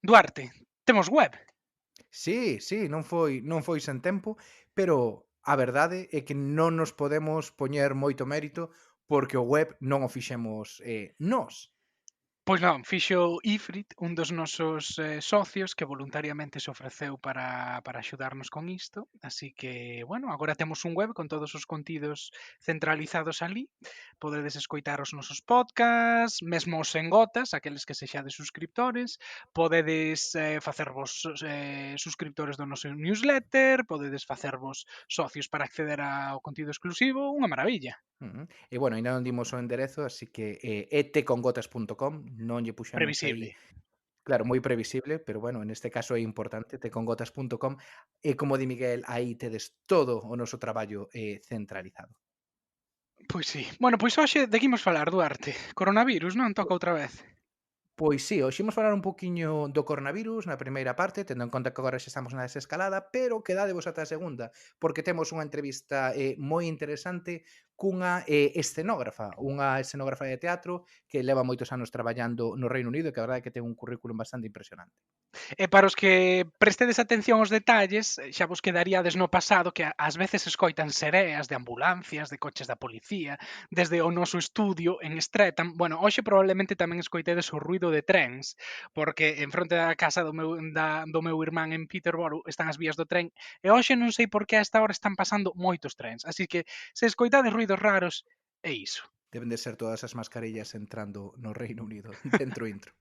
Duarte, temos web. Sí, non foi sen tempo, pero a verdade é que non nos podemos poñer moito mérito porque o web non o fixemos, nós. Pois non, fixo Ifrit, un dos nosos socios que voluntariamente se ofreceu para axudarnos con isto. Así que, bueno, agora temos un web con todos os contidos centralizados ali. Podedes escoitar os nosos podcasts, mesmo os en gotas, aqueles que sexades suscriptores. Podedes facervos suscriptores do noso newsletter, podedes facervos socios para acceder ao contido exclusivo. Unha maravilla. E bueno, aínda non dimos o enderezo, así que é tecongotas.com, non lle puxemos aí, Previsible. claro, moi previsible, pero bueno, neste caso é importante, tecongotas.com, e como di Miguel, aí tedes todo o noso traballo centralizado. Pois sí. Bueno, pois hoxe de que imos falar, Duarte? Coronavirus, non? Toca outra vez. Pois sí, hoxe imos falar un poquiño do coronavirus na primeira parte, tendo en conta que agora xa estamos na desescalada, pero quedadevos ata a segunda, porque temos unha entrevista moi interesante cunha escenógrafa de teatro que leva moitos anos traballando no Reino Unido e que a verdade é que ten un currículum bastante impresionante. E para os que prestedes atención aos detalles, xa vos quedaríades no pasado que ás veces escoitan sereas de ambulancias, de coches da policía, desde o noso estudio en Streatham. Bueno, hoxe probablemente tamén escoitedes o ruido de trens, porque en fronte da casa do meu irmán en Peterborough están as vías do tren, e hoxe non sei por que a esta hora están pasando moitos trens. Así que se escoitades ruidos raros, é iso. Deben de ser todas as mascarillas entrando no Reino Unido, dentro intro.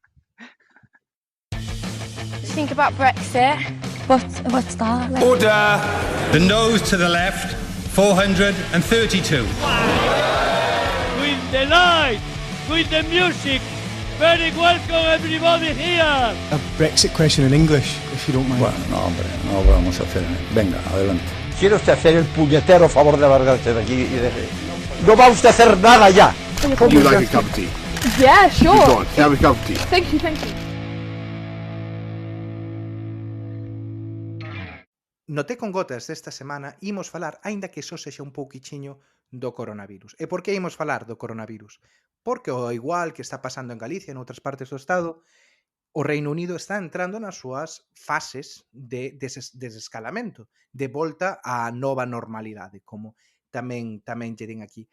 Think about Brexit. What's that? Like, Order! The nose to the left, 432. With the light, with the music. Very welcome everybody here. A Brexit question in English, if you don't mind. Bueno, no, hombre, no vamos a hacer. Venga, adelante. ¿Quiere usted hacer el puñetero favor de largarse de aquí y de... No va usted a hacer nada ya. Would you like a cup of tea? yeah, sure. Go on, have a cup of tea. Thank you, thank you. No Té con Gotas desta semana imos falar, aínda que só sexa un pouquichiño, do coronavirus. E por que imos falar do coronavirus? Porque ao igual que está pasando en Galicia e noutras partes do Estado, o Reino Unido está entrando nas súas fases de desescalamento, de volta á nova normalidade, como tamén lle din aquí.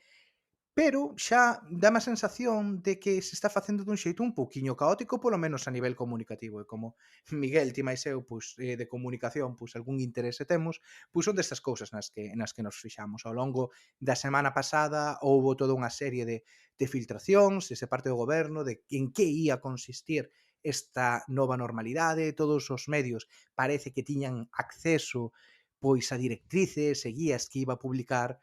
Pero xa dáme a sensación de que se está facendo dun xeito un pouquiño caótico, polo menos a nivel comunicativo, e como Miguel, ti máis eu, pois, de comunicación, pois algún interese temos, pois son destas cousas nas que nos fixamos. Ao longo da semana pasada houbo toda unha serie de filtracións desde parte do goberno de en que ia consistir esta nova normalidade, todos os medios parece que tiñan acceso pois a directrices e guías que iba a publicar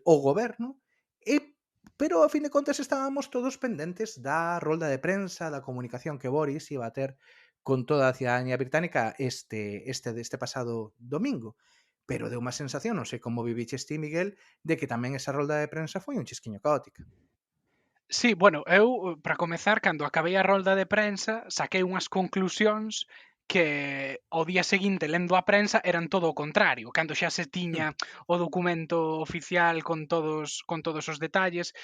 o goberno, e pero a fin de contas estábamos todos pendentes da rolda de prensa, da comunicación que Boris iba a ter con toda a cidadanía británica deste pasado domingo. Pero deu unha sensación, non sei como viviches ti, Miguel, de que tamén esa rolda de prensa foi un chisquiño caótica. Sí, bueno, eu, para comezar, cando acabei a rolda de prensa, saquei unhas conclusións que ao día seguinte, lendo a prensa, eran todo o contrario. Cando xa se tiña o documento oficial con todos os detalles.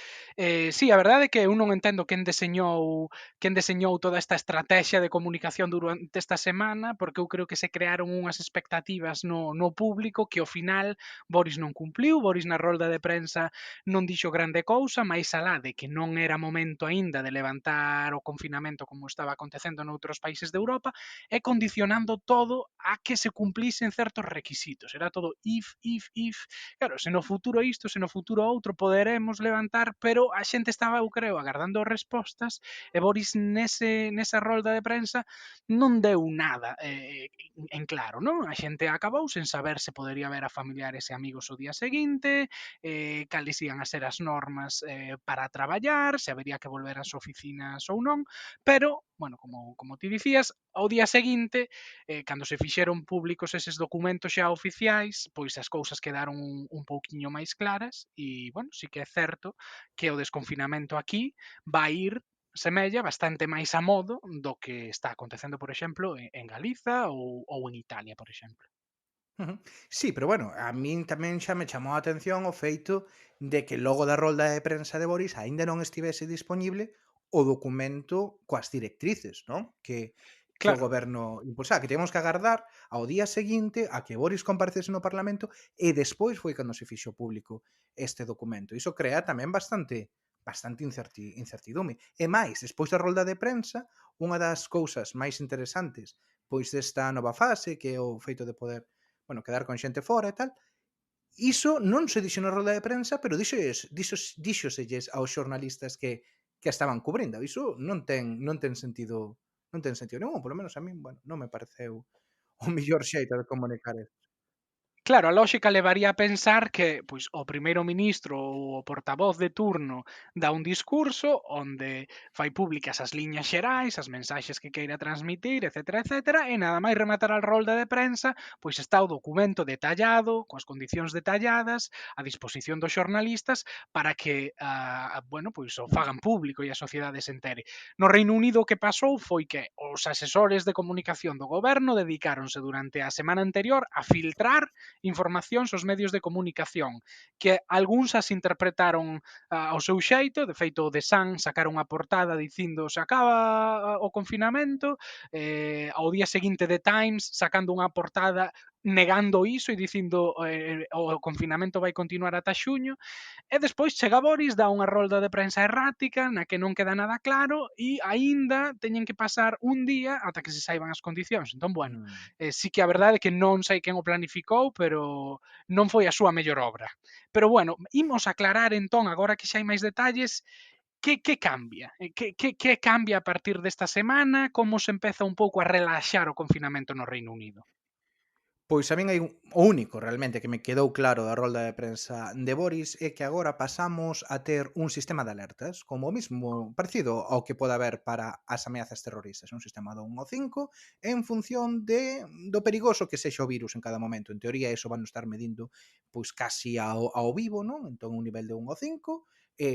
Sí, a verdade é que eu non entendo quen deseñou toda esta estrategia de comunicación durante esta semana, porque eu creo que se crearon unhas expectativas no público que ao final Boris non cumpliu. Boris na rolda de prensa non dixo grande cousa, máis alá de que non era momento aínda de levantar o confinamento como estaba acontecendo noutros países de Europa, e condicionando todo a que se cumplisen certos requisitos. Era todo if. Claro, se no futuro isto, se no futuro outro, poderemos levantar, pero a xente estaba, eu creo, agardando respostas, e Boris nesa rolda de prensa non deu nada en claro, non? A xente acabou sen saber se podería ver a familiares e amigos o día seguinte, cales ian a ser as normas para traballar, se habería que volver ás oficinas ou non, pero, bueno, como ti dicías, ao día seguinte, cando se fixeron públicos eses documentos xa oficiais, pois as cousas quedaron un pouquiño máis claras e, bueno, sí que é certo que o desconfinamento aquí vai ir semella bastante máis a modo do que está acontecendo, por exemplo, en Galiza ou en Italia, por exemplo. Sí, pero bueno, a min tamén xa me chamou a atención o feito de que logo da rolda de prensa de Boris aínda non estivese dispoñible o documento coas directrices, non? Que que o Claro. goberno impulsaba, que teníamos que agardar ao día seguinte a que Boris comparecese no Parlamento e despois foi cando se fixo público este documento. Iso crea tamén bastante incertidume. E máis, despois da rolda de prensa, unha das cousas máis interesantes pois desta nova fase, que é o feito de poder, bueno, quedar con xente fora e tal, iso non se dixo na rolda de prensa, pero díxoselles aos xornalistas que estaban cubrindo. Iso non ten sentido ningún, polo menos a min, bueno, non me pareceu o mellor xeito de comunicar isto. Claro, a lóxica levaría a pensar que pois o primeiro ministro ou o portavoz de turno dá un discurso onde fai públicas as liñas xerais, as mensaxes que queira transmitir, etcétera, etcétera, e nada máis rematar a rolda de prensa, pois está o documento detallado, coas condicións detalladas, a disposición dos xornalistas para que, bueno, pois o fagan público e a sociedade se entere. No Reino Unido o que pasou foi que os asesores de comunicación do goberno dedicáronse durante a semana anterior a filtrar informacións aos medios de comunicación, que algúns as interpretaron ao seu xeito. De feito, o The Sun sacaron a portada dicindo se acaba o confinamento, ao día seguinte The Times sacando unha portada negando iso e dicindo o confinamento vai continuar ata xuño. E despois chega Boris, dá unha rolda de prensa errática na que non queda nada claro e aínda teñen que pasar un día ata que se saiban as condicións. Entón, bueno, Mm. sí que a verdade é que non sei quen o planificou, pero non foi a súa mellor obra. Pero bueno, imos aclarar entón, agora que xa hai máis detalles, que cambia? Que cambia a partir desta semana? Como se empeza un pouco a relaxar o confinamento no Reino Unido? Pois a min hai o único realmente que me quedou claro da rolda de prensa de Boris é que agora pasamos a ter un sistema de alertas, como o mismo, parecido ao que pode haber para as ameazas terroristas, un sistema do 1 ao 5 en función do perigoso que sexa o virus en cada momento. En teoría, iso van estar medindo pois casi ao vivo, non? Entón, un nivel de 1 ao 5,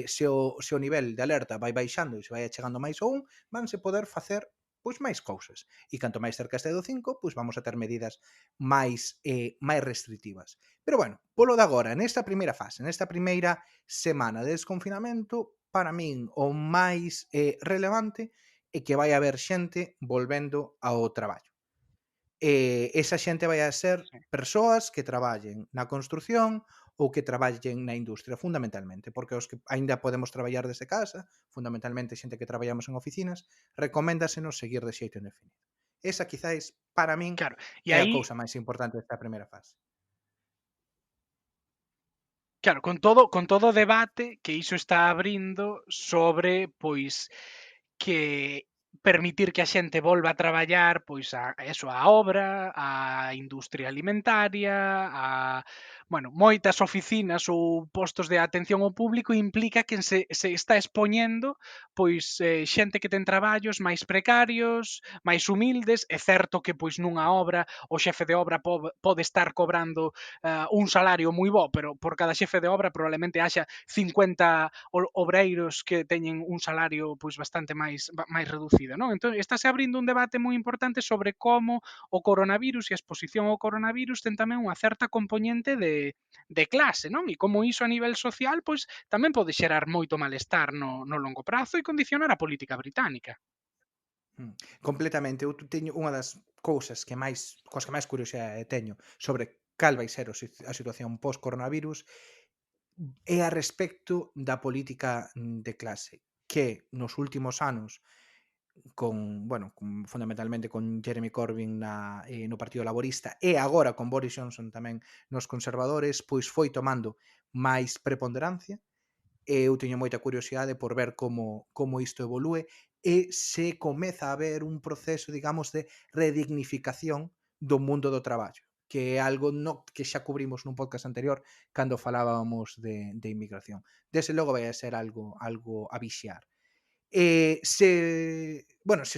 se o nivel de alerta vai baixando e se vai chegando máis ao 1, vanse poder facer pois máis cousas. E canto máis cerca este do 5, pois vamos a ter medidas máis restrictivas. Pero bueno, polo de agora, nesta primeira fase, nesta primeira semana de desconfinamento, para min o máis relevante é que vai haber xente volvendo ao traballo. Esa xente vai a ser Sí. persoas que traballen na construción ou que traballen na industria, fundamentalmente, porque os que aínda podemos traballar desde casa, fundamentalmente xente que traballamos en oficinas, recoméndasenos seguir de xeito indefinido. Esa quizáis, para min, Claro, e é a aí, cousa máis importante desta primeira fase. claro, con todo o debate que iso está abrindo sobre, pois, que permitir que a xente volva a traballar, pois, a obra, a industria alimentaria, bueno, moitas oficinas ou postos de atención ao público implica que se está expoñendo, pois, xente que ten traballos máis precarios, máis humildes. É certo que, pois, nunha obra o xefe de obra pode estar cobrando un salario moi bo, pero por cada xefe de obra probablemente haxa 50 obreiros que teñen un salario pois bastante máis reducido, non? Entón, estáse abrindo un debate moi importante sobre como o coronavirus e a exposición ao coronavirus ten tamén unha certa componente de clase, non? E como iso a nivel social, pois tamén pode xerar moito malestar no longo prazo e condicionar a política británica. Completamente. Eu teño unha das cousas coas que máis curiosidade teño sobre cal vai ser a situación post-coronavirus é a respecto da política de clase, que nos últimos anos fundamentalmente con Jeremy Corbyn no Partido Laborista e agora con Boris Johnson tamén nos conservadores, pois foi tomando máis preponderancia. Eu teño moita curiosidade por ver como isto evolúe e se comeza a haber un proceso, digamos, de redignificación do mundo do traballo, que é algo que xa cubrimos nun podcast anterior cando falábamos de inmigración. Desde logo vai a ser algo a vixiar. Se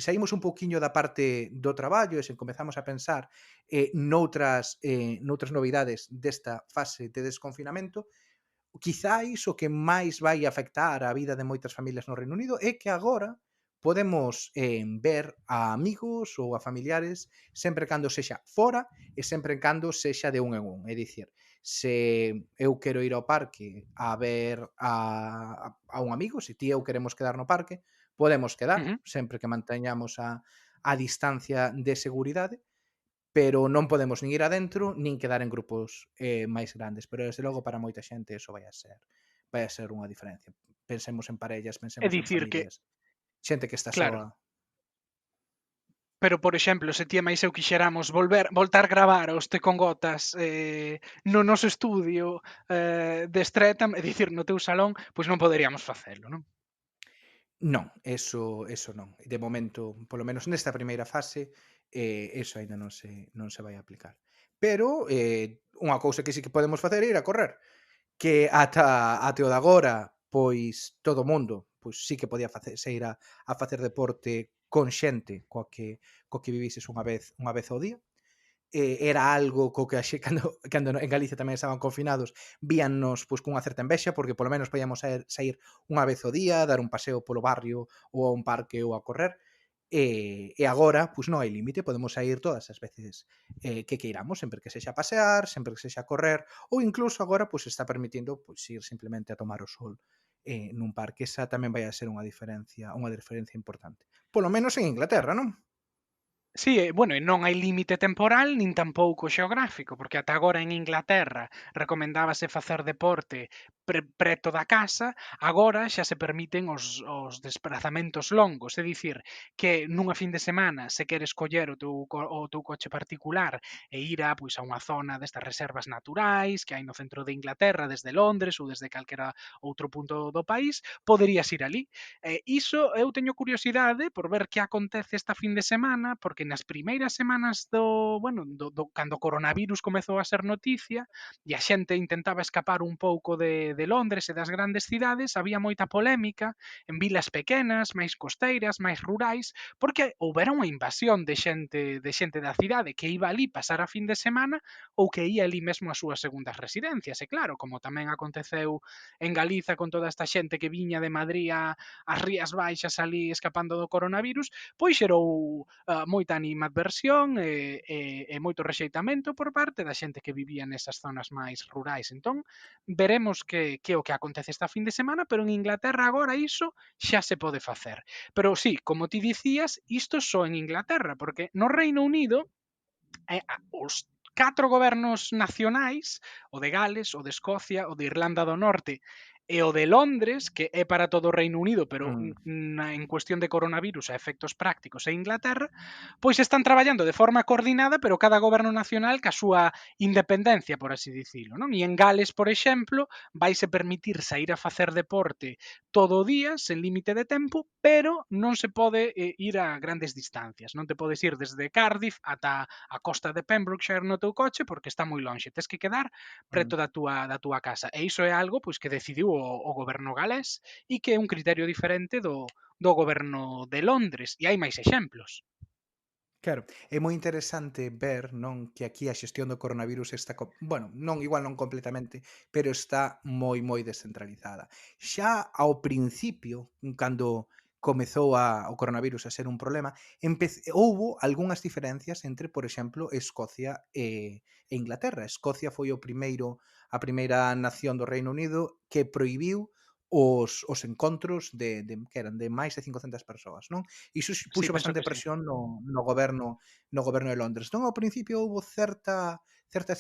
saímos un pouquiño da parte do traballo e se comezamos a pensar noutras novidades desta fase de desconfinamento, quizáis o que máis vai afectar a vida de moitas familias no Reino Unido é que agora podemos ver a amigos ou a familiares sempre cando sexa fora e sempre cando sexa de un en un. É dicir, se eu quero ir ao parque a ver a un amigo, se ti e eu queremos quedar no parque, podemos quedar, sempre que manteñamos a a distancia de seguridade, pero non podemos nin ir adentro nin quedar en grupos máis grandes, pero desde logo para moita xente eso vai a ser unha diferencia. Pensemos en parellas, É pensemos en dicir que, familias, xente que está claro, soa. pero, por exemplo, se ti e máis eu quixéramos voltar gravar os Te con Gotas no noso estudio de Streatham, é dicir, no teu salón, pois non poderíamos facelo, non? Non, eso non. De momento, polo menos nesta primeira fase, eso aínda non se vai aplicar. Pero unha cousa que sí que podemos facer é ir a correr, que ata o de agora, pois todo o mundo, pois sí que podía ir a facer deporte con xente coa que vivises unha vez ao día. Era algo co que cando en Galicia tamén estaban confinados, víannos pois cunha certa envexa, porque polo menos podíamos sair unha vez ao día, dar un paseo polo barrio ou a un parque ou a correr. E agora, pois non hai límite, podemos sair todas as veces que queiramos, sempre que sexa a pasear, sempre que sexa a correr, ou incluso agora pois está permitindo pois ir simplemente a tomar o sol nun parque. Esa tamén vai a ser unha diferencia importante. Polo menos en Inglaterra, non? Sí, bueno, e non hai límite temporal nin tampouco xeográfico, porque ata agora en Inglaterra recomendábase facer deporte preto da casa, agora xa se permiten os desplazamentos longos, é dicir, que nunha fin de semana se queres coller o teu coche particular e ir pois, a unha zona destas reservas naturais que hai no centro de Inglaterra, desde Londres ou desde calquera outro punto do país, poderías ir ali. Iso eu teño curiosidade por ver que acontece esta fin de semana, porque nas primeiras semanas cando o coronavirus comezou a ser noticia e a xente intentaba escapar un pouco de Londres e das grandes cidades, había moita polémica en vilas pequenas, máis costeiras, máis rurais, porque houbera unha invasión de xente da cidade que iba ali pasar a fin de semana ou que ia ali mesmo ás súas segundas residencias. E claro, como tamén aconteceu en Galiza con toda esta xente que viña de Madrid ás Rías Baixas ali escapando do coronavirus, pois xerou moita animadversión e moito rexeitamento por parte da xente que vivía nesas zonas máis rurais. Entón, veremos que o que acontece esta fin de semana, pero en Inglaterra agora iso xa se pode facer. Pero sí, como ti dicías, isto só en Inglaterra, porque no Reino Unido os 4 gobernos nacionais, o de Gales, o de Escocia, o de Irlanda do Norte e o de Londres, que é para todo o Reino Unido, pero en cuestión de coronavirus a efectos prácticos e Inglaterra, pois están traballando de forma coordinada, pero cada goberno nacional ca súa independencia, por así dicilo, non? E en Gales, por exemplo, vaise permitir sair a facer deporte todo o día, sen límite de tempo, pero non se pode ir a grandes distancias. Non te podes ir desde Cardiff ata a costa de Pembrokeshire no teu coche porque está moi lonxe. Tes que quedar preto da túa casa. E iso é algo pois que decidiu o goberno galés e que é un criterio diferente do goberno de Londres. E hai máis exemplos. Claro, é moi interesante ver, non, que aquí a xestión do coronavirus está, igual non completamente, pero está moi descentralizada. Xa ao principio, cando comezou o coronavirus a ser un problema, houbo algunhas diferencias entre, por exemplo, Escocia e Inglaterra. Escocia foi a primeira nación do Reino Unido que prohibiu os encontros que eran de máis de 500 persoas, non? Iso Sí, puxo penso bastante que sí. presión no goberno de Londres. Non, ao principio houbo certas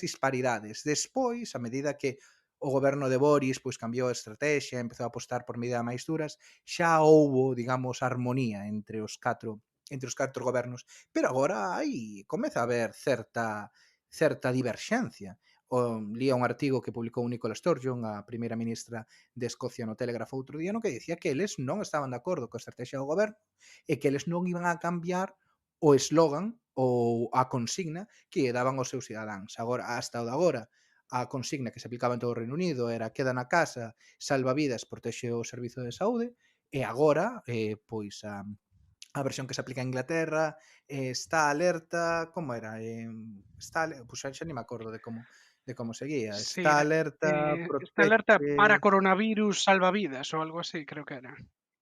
disparidades. Despois, a medida que o goberno de Boris pois cambiou a estrategia, empezou a apostar por medidas máis duras, xa houbo, digamos, armonía entre os catro gobernos, pero agora comeza a haber certa diverxencia. Lía un artigo que publicou Nicola Sturgeon, a primeira ministra de Escocia, no Telegraph outro día, no que dicía que eles non estaban de acordo coa estrategia do goberno e que eles non iban a cambiar o eslogan ou a consigna que lle daban aos seus cidadáns. Agora, hasta o de agora, a consigna que se aplicaba en todo o Reino Unido era queda na casa, salva vidas, protexe o servizo de saúde, e agora, pois a versión que se aplica en Inglaterra está alerta, como era? Pois xa ni me acordo de como seguía. Sí, Está alerta, esta alerta para protexe. coronavirus salvavidas ou algo así, creo que era.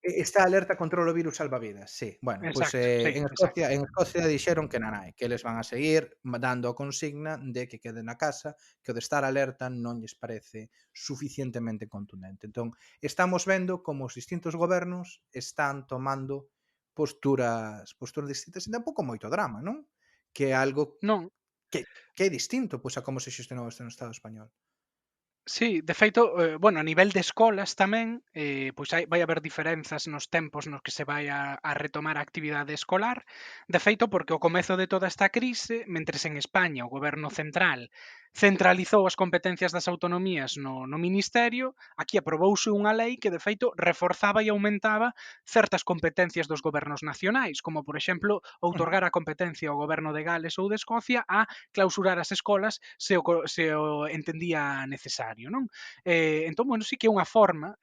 Está alerta contra o virus salvavidas, sí. Bueno, pois Exacto, sí, en exacto. Escocia dixeron que nanai, que eles van a seguir dando a consigna de que queden na casa, que o de estar alerta non lles parece suficientemente contundente. Entón, estamos vendo como os distintos gobernos están tomando posturas distintas e tampouco moito drama, non? Que é algo Non. que é distinto pois, a como se xestionou isto no Estado español. Sí, de feito, bueno, a nivel de escolas tamén, pois vai haber diferenzas nos tempos nos que se vai a retomar a actividade escolar. De feito, porque ao comezo de toda esta crise, mentres en España o goberno central centralizou as competencias das autonomías no ministerio, aquí aprobouse unha lei que, de feito, reforzaba e aumentaba certas competencias dos gobernos nacionais, como, por exemplo, outorgar a competencia ao goberno de Gales ou de Escocia a clausurar as escolas se o entendía necesario, non? Entón, bueno, sí que é unha forma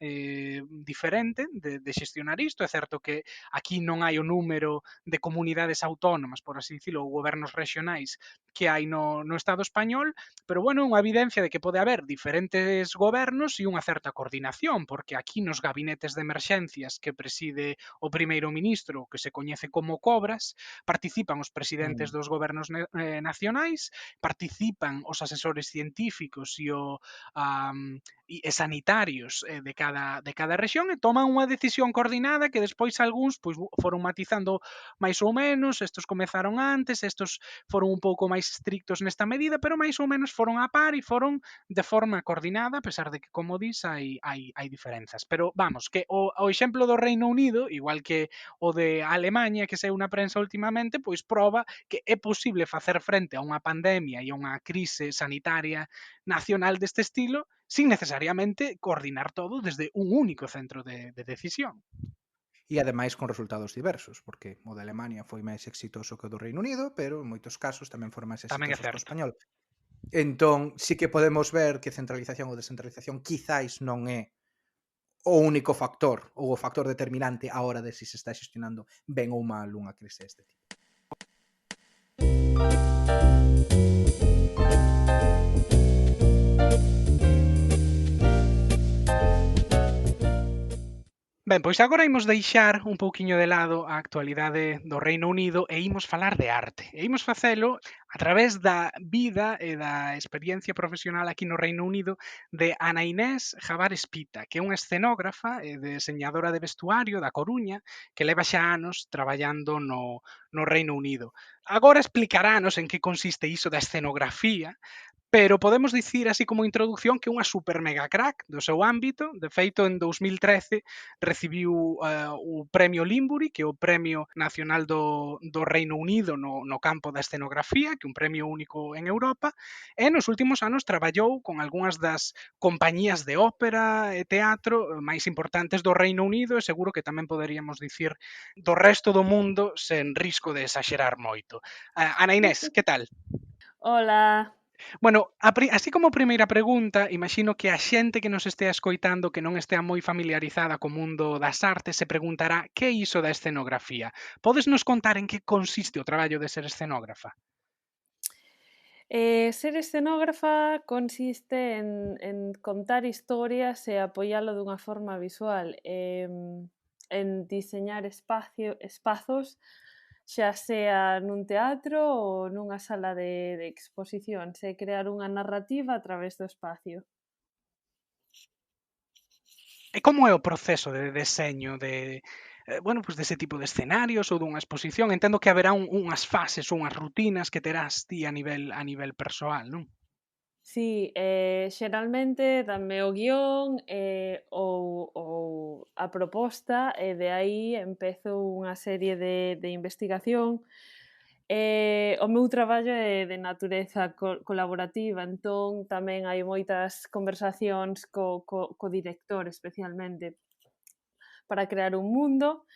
diferente de xestionar isto. É certo que aquí non hai o número de comunidades autónomas, por así dicilo, ou gobernos regionais que hai no Estado español, pero, bueno, unha evidencia de que pode haber diferentes gobernos e unha certa coordinación, porque aquí nos gabinetes de emerxencias que preside o primeiro ministro, que se coñece como Cobras, participan os presidentes dos gobernos nacionais, participan os asesores científicos e sanitarios de cada rexión e toman unha decisión coordinada que despois algúns pois, foron matizando máis ou menos, estos comezaron antes, estos foron un pouco máis estrictos nesta medida, pero máis ou menos foron a par e foron de forma coordinada, a pesar de que, como dis, hai diferenzas. Pero, vamos, que o exemplo do Reino Unido, igual que o de Alemaña, que saiu na prensa últimamente, pois proba que é posible facer frente a unha pandemia e a unha crise sanitaria nacional deste estilo sin necesariamente coordinar todo desde un único centro de decisión. E ademais con resultados diversos, porque o de Alemania foi máis exitoso que o do Reino Unido, pero en moitos casos tamén foron máis Tamén é exitosos que o certo. español. Entón, sí que podemos ver que centralización ou descentralización quizáis non é o único factor ou o factor determinante á hora de se está xestionando ben ou mal unha crise deste tipo. Ben, pois agora imos deixar un pouquiño de lado a actualidade do Reino Unido e imos falar de arte. E imos facelo a través da vida e da experiencia profesional aquí no Reino Unido de Ana Inés Jabar Espita, que é unha escenógrafa e deseñadora de vestuario da Coruña que leva xa anos traballando no Reino Unido. Agora explicarános en que consiste iso da escenografía, pero podemos dicir así como introducción que é unha super mega crack do seu ámbito. De feito, en 2013 recibiu o Premio Limbury, que é o Premio Nacional do Reino Unido no campo da escenografía, que é un premio único en Europa, e nos últimos anos traballou con algunhas das compañías de ópera e teatro máis importantes do Reino Unido e seguro que tamén poderíamos dicir do resto do mundo sen risco de exaxerar moito. Ana Inés, que tal? Hola. Bueno, así como primeira pregunta, imagino que a xente que nos estea escoitando que non estea moi familiarizada co mundo das artes se preguntará que é iso da escenografía. Podes nos contar en que consiste o traballo de ser escenógrafa? Ser escenógrafa consiste en contar historias e apoialo dunha forma visual, en diseñar espazos, xa sea nun teatro ou nunha sala de exposicións, e crear unha narrativa a través do espacio. E como é o proceso de deseño bueno, pues dese tipo de escenarios ou dunha exposición? Entendo que haberá unhas fases ou unhas rutinas que terás ti a nivel persoal, non? Sí, xeralmente danme o guión ou a proposta e de aí empezo unha serie de investigación. O meu traballo é de natureza colaborativa, entón tamén hai moitas conversacións co director especialmente para crear un mundo.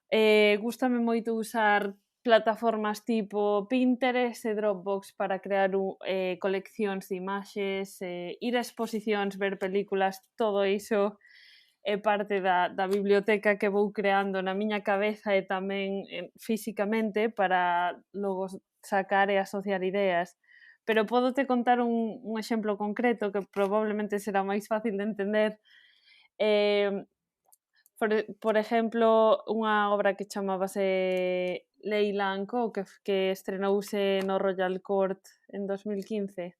Gústame moito usar plataformas tipo Pinterest e Dropbox para crear coleccións de imaxes, ir a exposicións, ver películas, todo iso é parte da biblioteca que vou creando na miña cabeza e tamén físicamente para logo sacar e asociar ideas. Pero podote contar un exemplo concreto que probablemente será máis fácil de entender. Por exemplo, unha obra que chamábase Leilanco, que estrenouse no Royal Court en 2015.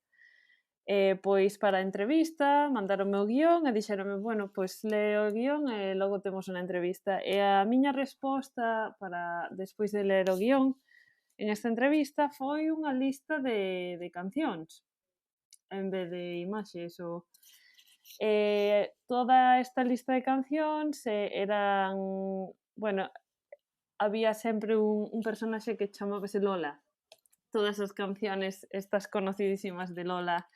Pois para a entrevista mandaronme o guión e dixeronme, bueno, pois lee o guión e logo temos unha entrevista. E a miña resposta para despois de ler o guión en esta entrevista foi unha lista de cancións en vez de imaxes. Toda esta lista de cancións eran, bueno, había sempre un personaxe que chamábase Lola. Todas as canciones estas conocidísimas de Lola.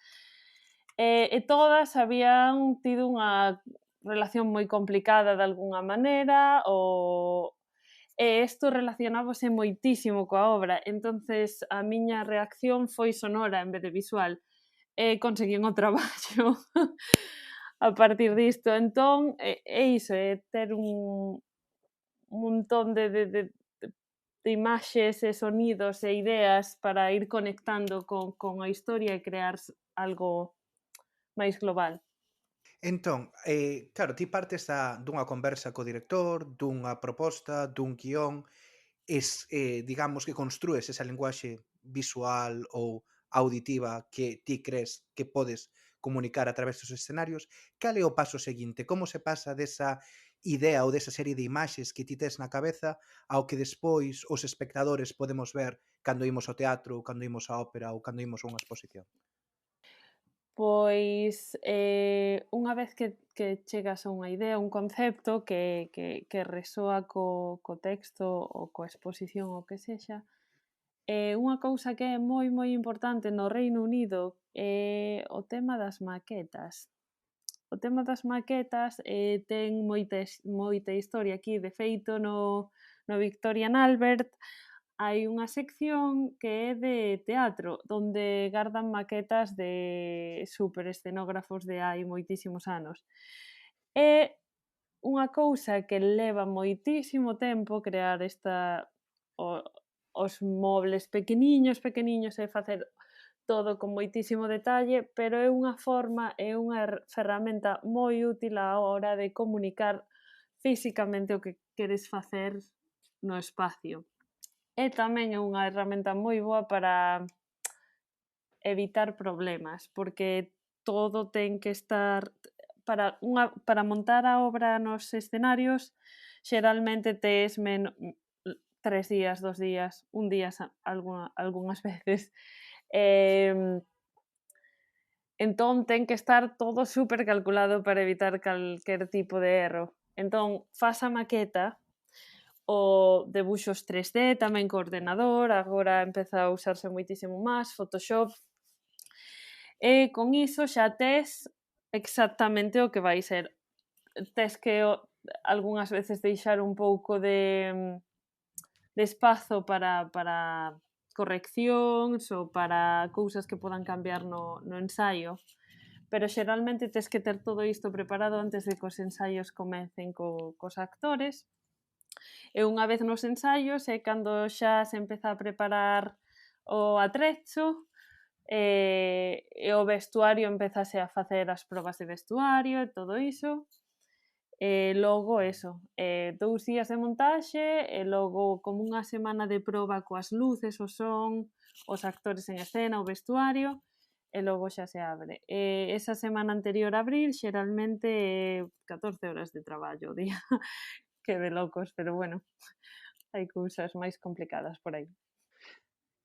E todas habían tido unha relación moi complicada de algunha maneira, e isto relacionábase moitísimo coa obra. Entonces a miña reacción foi sonora en vez de visual. E conseguín o traballo a partir disto. Entón, é iso, é ter un montón de imaxes e sonidos e ideas para ir conectando con a historia e crear algo máis global. Entón, claro, ti partes dunha conversa co director, dunha proposta, dun guión, digamos que construes esa linguaxe visual ou auditiva que ti crees que podes comunicar a través dos escenarios. Cal é o paso seguinte? Como se pasa desa idea ou desa serie de imaxes que ti tes na cabeza ao que despois os espectadores podemos ver cando imos ao teatro, ou cando imos á ópera ou cando imos a unha exposición? Pois unha vez que chegas a unha idea, un concepto que resoa co texto ou coa exposición ou que sexa, unha cousa que é moi moi importante no Reino Unido é o tema das maquetas. O tema das maquetas ten moita historia aquí. De feito, no Victorian Albert hai unha sección que é de teatro, onde gardan maquetas de superescenógrafos de hai moitísimos anos. É unha cousa que leva moitísimo tempo crear os mobles pequeniños e facer todo con moitísimo detalle, pero é unha forma, é unha ferramenta moi útil á hora de comunicar físicamente o que queres facer no espacio. E tamén é unha herramienta moi boa para evitar problemas, porque todo ten que estar para montar a obra nos escenarios. Xeralmente tes 3 días, 2 días, un día algunhas veces. Entón ten que estar todo super calculado para evitar calquer tipo de erro. Entón, fas a maqueta, o debuxos 3D tamén co ordenador, agora empeza a usarse moitísimo máis, Photoshop, e con iso xa tes exactamente o que vai ser. Tes que algunhas veces deixar un pouco de espazo para correccións ou para cousas que podan cambiar no ensaio, pero xeralmente tes que ter todo isto preparado antes de que os ensaios comecen cos actores. E unha vez nos ensaios é cando xa se empeza a preparar o atrecho e o vestuario empezase a facer as probas de vestuario e todo iso. E logo 2 días de montaxe e logo como unha semana de proba coas luces, o son, os actores en escena, o vestuario, e logo xa se abre. Esa semana anterior a abril xeralmente 14 horas de traballo o día. Que de locos, pero bueno, hai cousas máis complicadas por aí.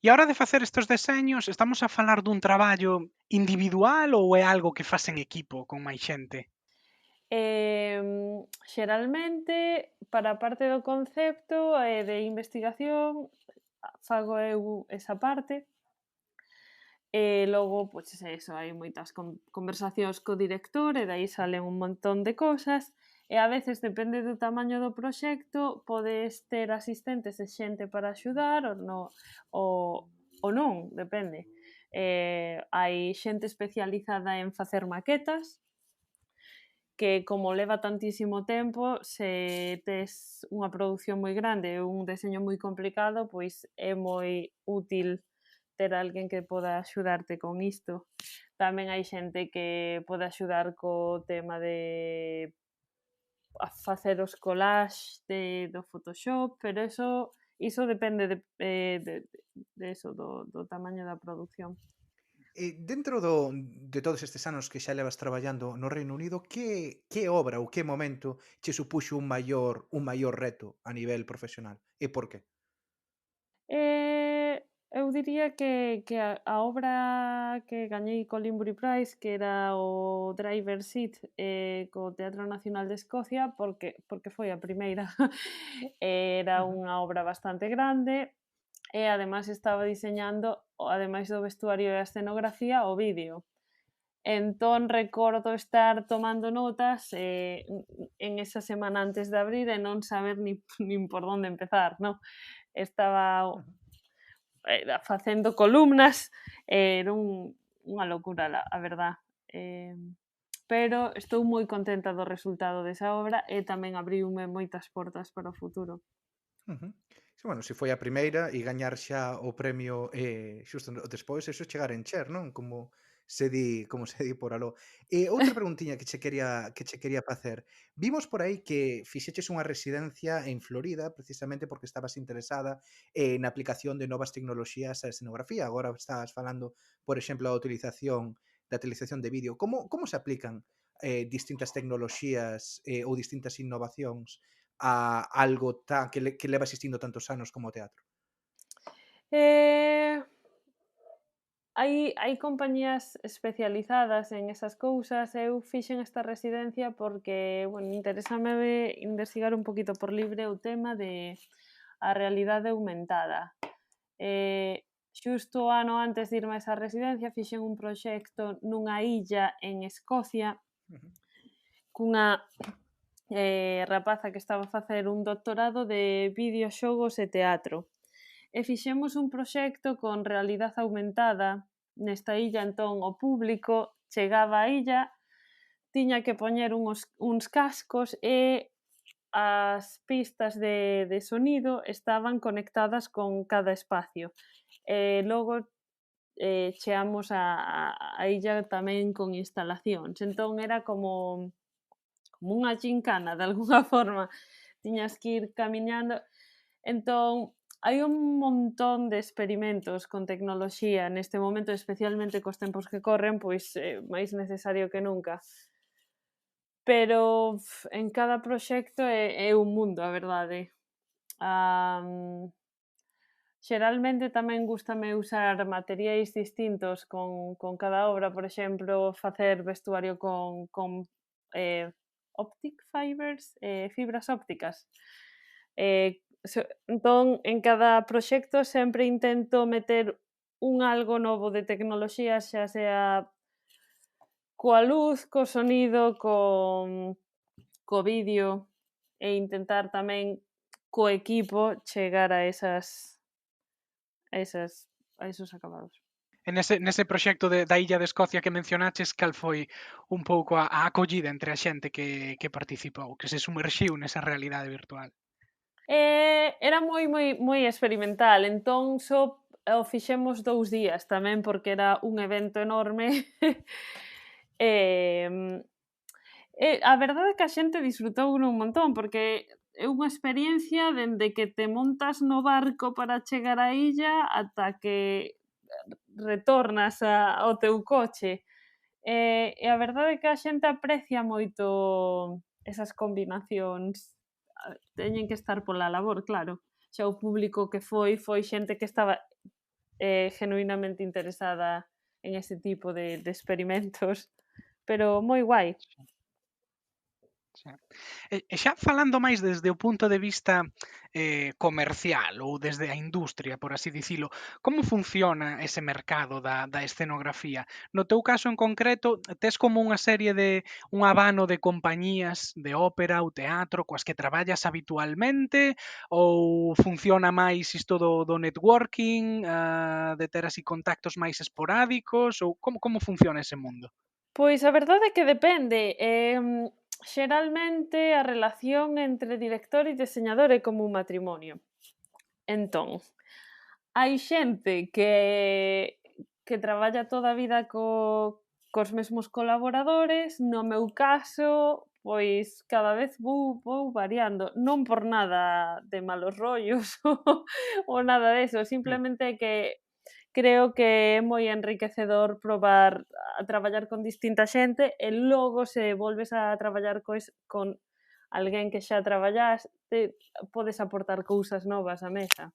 E a hora de facer estes deseños, estamos a falar dun traballo individual ou é algo que fas en equipo con máis xente? Xeralmente, para a parte do concepto e de investigación, fago eu esa parte. E logo, pois eso, hai moitas conversacións co director e dai salen un montón de cousas. E a veces, depende do tamaño do proxecto, podes ter asistentes e xente para axudar ou non, depende. Hai xente especializada en facer maquetas, que como leva tantísimo tempo, se tes unha produción moi grande e un deseño moi complicado, pois é moi útil ter alguén que poda axudarte con isto. Tamén hai xente que pode axudar co tema de a facer os collages do Photoshop, pero iso depende do tamaño da produción. Dentro de todos estes anos que xa levas traballando no Reino Unido, que obra ou que momento che supuxo un maior reto a nivel profesional? E por qué? Eu diría que a obra que gañei co Limbury Prize, que era o Driver's Seat, co Teatro Nacional de Escocia, porque foi a primeira. Era unha obra bastante grande e ademais estaba diseñando, ademais do vestuario e a escenografía, o vídeo. Entón recordo estar tomando notas en esa semana antes de abrir e non saber nin por onde empezar, non? Estaba facendo columnas, era unha locura, a verdad. Pero estou moi contenta do resultado desa obra e tamén abriume moitas portas para o futuro. Sí, bueno, se foi a primeira e gañar xa o premio xusto despois, eso chegar a encher, non? Como se di por aló. E outra preguntiña que che quería facer. Vimos por aí que fixeches unha residencia en Florida precisamente porque estabas interesada na aplicación de novas tecnoloxías á escenografía. Agora estás falando, por exemplo, da utilización de vídeo. Como se aplican distintas tecnoloxías ou distintas innovacións a algo que leva existindo tantos anos como o teatro? Hai compañías especializadas en esas cousas. Eu fixen esta residencia porque, bueno, interésame investigar un poquito por libre o tema de a realidade aumentada. Xusto o ano antes de irme a esa residencia fixen un proxecto nunha illa en Escocia cunha rapaza que estaba a facer un doctorado de videoxogos e teatro. E fixemos un proxecto con realidade aumentada nesta illa. Entón o público chegaba á illa, tiña que poñer uns cascos e as pistas de sonido estaban conectadas con cada espacio. E logo cheamos a illa tamén con instalacións. Entón era como unha gincana, de alguna forma. Tiñas que ir camiñando. Entón, hai un montón de experimentos con tecnoloxía neste momento, especialmente cos tempos que corren, pois máis necesario que nunca. Pero en cada proxecto é un mundo, a verdade. Xeralmente tamén gústame usar materiais distintos con cada obra, por exemplo, facer vestuario con optic fibers, fibras ópticas. Entón, en cada proxecto sempre intento meter un algo novo de tecnoloxía, xa sea coa luz, co sonido, co vídeo, e intentar tamén co equipo chegar a esos acabados. E nese proxecto da Illa de Escocia que mencionaches, cal foi un pouco a acollida entre a xente que participou, que se sumerxiu nesa realidade virtual? Era moi experimental, entón só o fixemos 2 días tamén porque era un evento enorme. A verdade é que a xente disfrutou un montón porque é unha experiencia dende que te montas no barco para chegar á illa ata que retornas ao teu coche. E a verdade é que a xente aprecia moito esas combinacións. Teñen que estar pola labor, claro. Xa o público que foi xente que estaba genuinamente interesada en ese tipo de experimentos, pero moi guai. E xa falando máis desde o punto de vista comercial ou desde a industria, por así dicilo, como funciona ese mercado da escenografía? No teu caso en concreto, tes como unha serie un abano de compañías de ópera ou teatro coas que traballas habitualmente ou funciona máis isto do networking, de ter así contactos máis esporádicos ou como funciona ese mundo? Pois a verdade é que depende. Xeralmente a relación entre director e diseñador é como un matrimonio. Entón, hai xente que traballa toda a vida cos mesmos colaboradores. No meu caso, pois cada vez vou variando, non por nada de malos rollos ou nada deso, simplemente que creo que é moi enriquecedor probar a traballar con distinta xente e logo se volves a traballar con alguén que xa traballaste, podes aportar cousas novas á mesa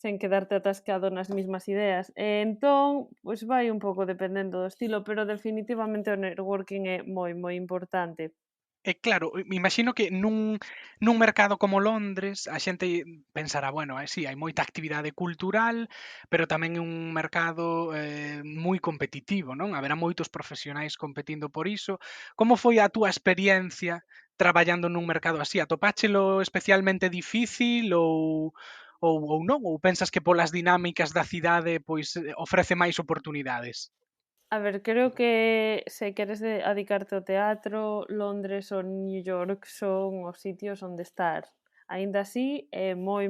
sen quedarte atascado nas mismas ideas. E entón, pois vai un pouco dependendo do estilo, pero definitivamente o networking é moi importante. E claro, me imagino que nun mercado como Londres a xente pensará, bueno, si, hai moita actividade cultural, pero tamén é un mercado moi competitivo, non? Haberá moitos profesionais competindo por iso. Como foi a túa experiencia traballando nun mercado así? Atopáchelo especialmente difícil ou non? Ou pensas que polas dinámicas da cidade pois ofrece máis oportunidades? A ver, creo que se queres adicarte ao teatro, Londres ou New York son os sitios onde estar. Aínda así, é moi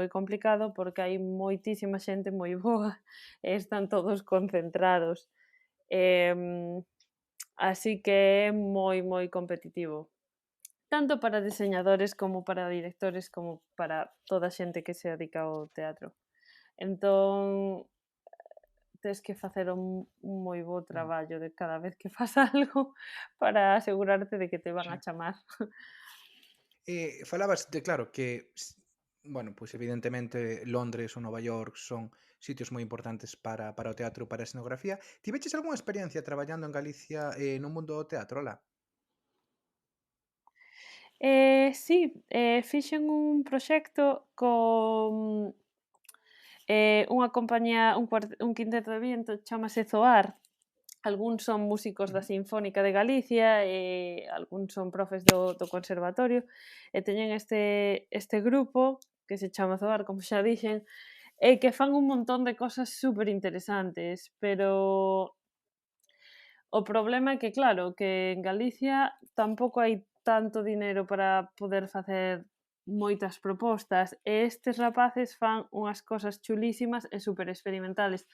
complicado porque hai moitísima xente moi boa e están todos concentrados. Así que é moi competitivo. Tanto para diseñadores como para directores como para toda a xente que se dedica ao teatro. Entón, tes que facer un moi bo traballo de cada vez que fas algo para asegurarte de que te van Sí. a chamar. Falabas de, claro, que, bueno, pois evidentemente Londres ou Nova York son sitios moi importantes para o teatro, para a escenografía. Tiveches algunha experiencia traballando en Galicia no mundo do teatro, alá? Sí, fixen un proxecto con unha compañía, un quinteto de viento, chamase Zoar. Algúns son músicos da Sinfónica de Galicia e algúns son profes do conservatorio e teñen este grupo que se chama Zoar, como xa dixen, e que fan un montón de cosas super interesantes, pero o problema é que, claro, que en Galicia tampouco hai tanto dinero para poder facer moitas propostas e estes rapaces fan unhas cosas chulísimas e super experimentales.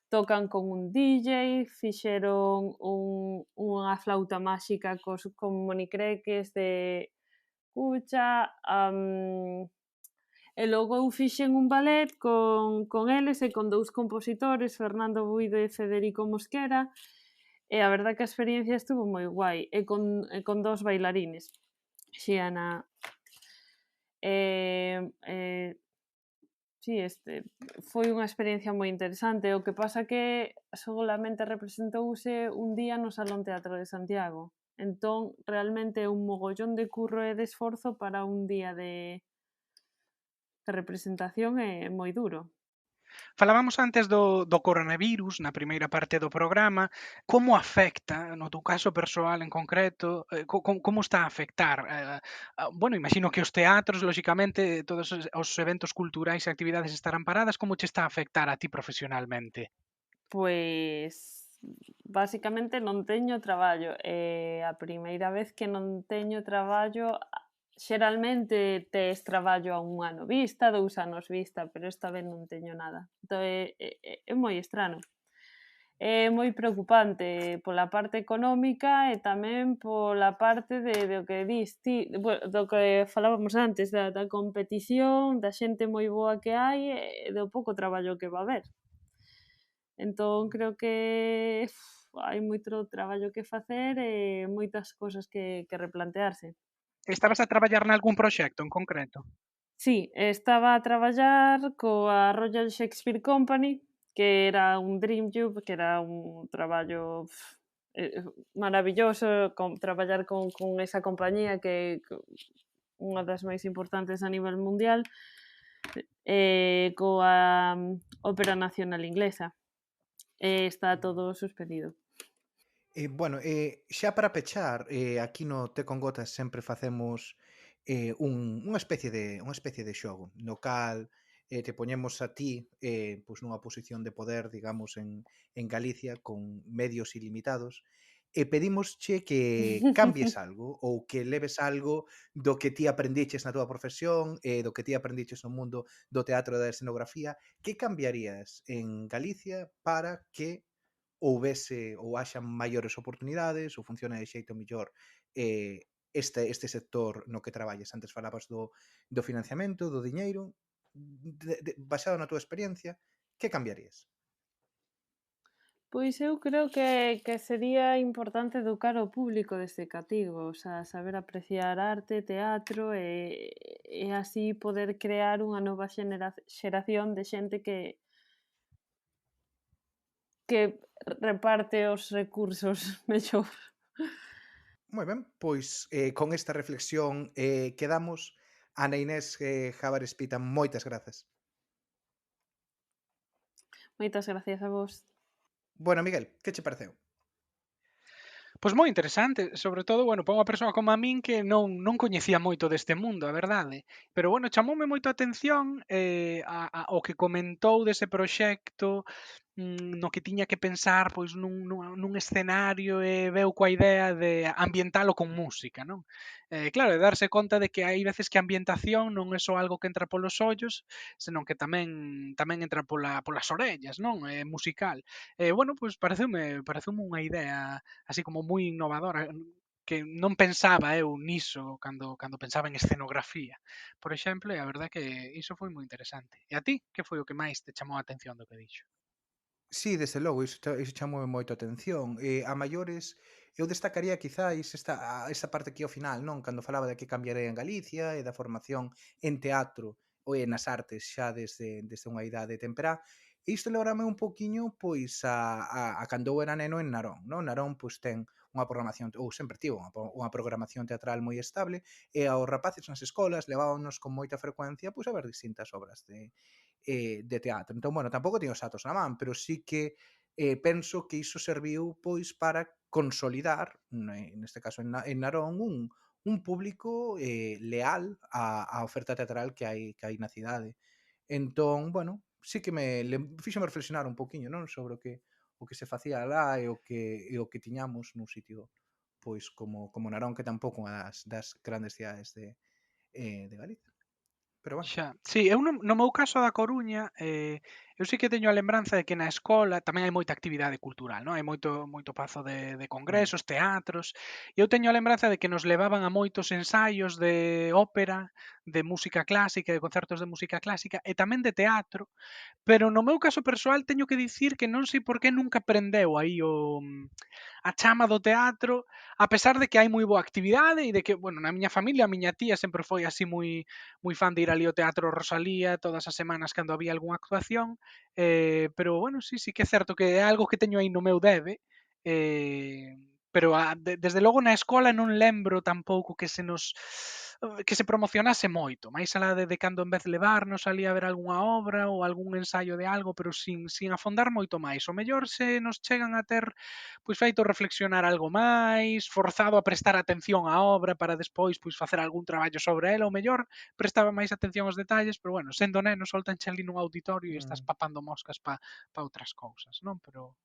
Tocan con un DJ, fixeron unha flauta máxica con monicreques de cucha, e logo eu fixen un ballet con eles e con dous compositores, Fernando Buido e Federico Mosquera, e a verdad que a experiencia estuvo moi guai, e con dos bailarines, Xiana sí, foi unha experiencia moi interesante. O que pasa que solamente representouse un día no Salón Teatro de Santiago. Entón, realmente é un mogollón de curro e de esforzo para un día de representación é moi duro. Falábamos antes do coronavirus na primeira parte do programa. Como afecta, no teu caso persoal en concreto, como está a afectar? Bueno, imagino que os teatros, lóxicamente, todos os eventos culturais e actividades estarán paradas. Como che está a afectar a ti profesionalmente? Pois, basicamente non teño traballo. A primeira vez que non teño traballo, xeralmente tes traballo a un ano vista, 2 anos vista, pero esta vez non teño nada. Entón é moi estrano. É moi preocupante pola parte económica e tamén pola parte do que dis ti, do que falábamos antes, da competición, da xente moi boa que hai e do pouco traballo que va haber. Entón, creo que hai moito traballo que facer e moitas cosas que replantearse. Estabas a traballar nalgún proxecto en concreto? Sí, estaba a traballar coa Royal Shakespeare Company, que era un dream job, que era un traballo maravilloso, traballar con esa compañía que unha das máis importantes a nivel mundial, coa Ópera Nacional Inglesa. Está todo suspendido. Bueno, xa para pechar, aquí no Té con Gotas sempre facemos unha especie de xogo no cal te poñemos a ti pois nunha posición de poder, digamos, en Galicia con medios ilimitados e pedímosche que cambies algo ou que leves algo do que ti aprendiches na túa profesión e do que ti aprendiches no mundo do teatro e da escenografía. Que cambiarías en Galicia para que houvese ou haxa maiores oportunidades ou funcione de xeito mellor este sector no que traballes? Antes falabas do financiamento, do diñeiro, basado na túa experiencia, que cambiarías? Pois eu creo que sería importante educar o público desde cativo, o sea, saber apreciar arte, teatro e así poder crear unha nova xeración de xente que reparte os recursos mellor. Moi ben, pois con esta reflexión quedamos. Ana Inés Jábares Pita, moitas grazas. Moitas gracias a vos. Bueno, Miguel, que che pareceu? Pois moi interesante, sobre todo, bueno, para unha persoa como a min que non coñecía moito deste mundo, a verdade. Pero, bueno, chamoume moito a atención o que comentou dese proxecto, no que tiña que pensar pois nun escenario e veu coa idea de ambientalo con música, non? Claro, de darse conta de que hai veces que a ambientación non é só algo que entra polos ollos, senón que tamén entra polas orellas, non? É musical. Bueno, pois pareceume unha idea así como moi innovadora, que non pensaba eu niso cando pensaba en escenografía, por exemplo, e a verdade que iso foi moi interesante. E a ti, que foi o que máis te chamou a atención do que dixo? Sí, desde logo, iso chamoume moito a atención. A maiores, eu destacaría quizáis esta parte aquí ao final, non? Cando falaba de que cambiarei en Galicia e da formación en teatro ou nas artes xa desde unha idade temperá. E isto levárame un poquiño pois a cando eu era neno en Narón, non? Narón pois ten unha programación, ou sempre tivo unha programación teatral moi estable, e aos rapaces nas escolas levábamos con moita frecuencia pois a ver distintas obras de teatro. Entón, bueno, tampouco teño os datos na man, pero sí que penso que iso serviu pois para consolidar, neste caso en Narón, un público leal á oferta teatral que hai na cidade. Entón, bueno, sí que fíxome reflexionar un poquinho, non, sobre o que se facía lá e o que tiñamos nun sitio pois como Narón, que tampouco unha das grandes cidades de Galicia. Pero bueno. Xa, sí, eu no meu caso da Coruña, eu sí que teño a lembranza de que na escola tamén hai moita actividade cultural, non? Hai moito pazo de congresos, teatros, e eu teño a lembranza de que nos levaban a moitos ensaios de ópera, de música clásica, de concertos de música clásica e tamén de teatro, pero no meu caso persoal teño que dicir que non sei por que nunca prendeu aí a chama do teatro, a pesar de que hai moi boa actividade e de que, bueno, na miña familia, a miña tía sempre foi así moi fan de ir ali ao Teatro Rosalía todas as semanas cando había algunha actuación, pero, bueno, sí que é certo que é algo que teño aí no meu debe, pero desde logo na escola non lembro tampouco que se promocionase moito, máis alá de cando en vez de levarnos ali a ver algunha obra ou algún ensaio de algo, pero sin afondar moito máis. O mellor se nos chegan a ter pois feito reflexionar algo máis, forzado a prestar atención á obra para despois pois facer algún traballo sobre ela, o mellor prestaba máis atención aos detalles, pero bueno, sendo neno soltanche ali nun auditorio e estás papando moscas pa outras cousas, non? Pero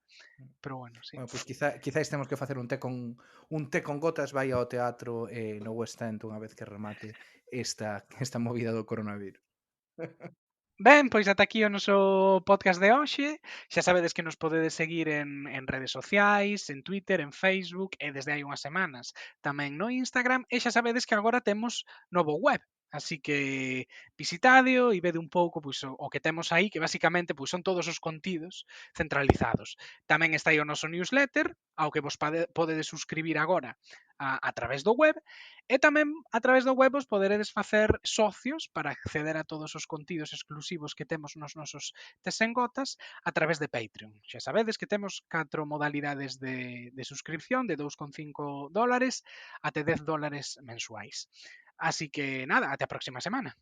bueno, sí. Bueno, pois quizáis temos que facer un té con gotas, vai ao teatro no West End unha vez que remate esta movida do coronavirus. Ben, pois ata aquí o noso podcast de hoxe. Xa sabedes que nos podedes seguir en redes sociais, en Twitter, en Facebook e desde hai unhas semanas tamén no Instagram, e xa sabedes que agora temos novo web. Así que visitadeo e vede un pouco pois, o que temos aí, que basicamente pois, son todos os contidos centralizados. Tamén está aí o noso newsletter, ao que vos podedes suscribir agora a través do web, e tamén a través do web vos poderedes facer socios para acceder a todos os contidos exclusivos que temos nos nosos tes en gotas a través de Patreon. Xa sabedes que temos 4 modalidades de suscripción de $2,5 até $10 mensuais. Así que nada, até a próxima semana.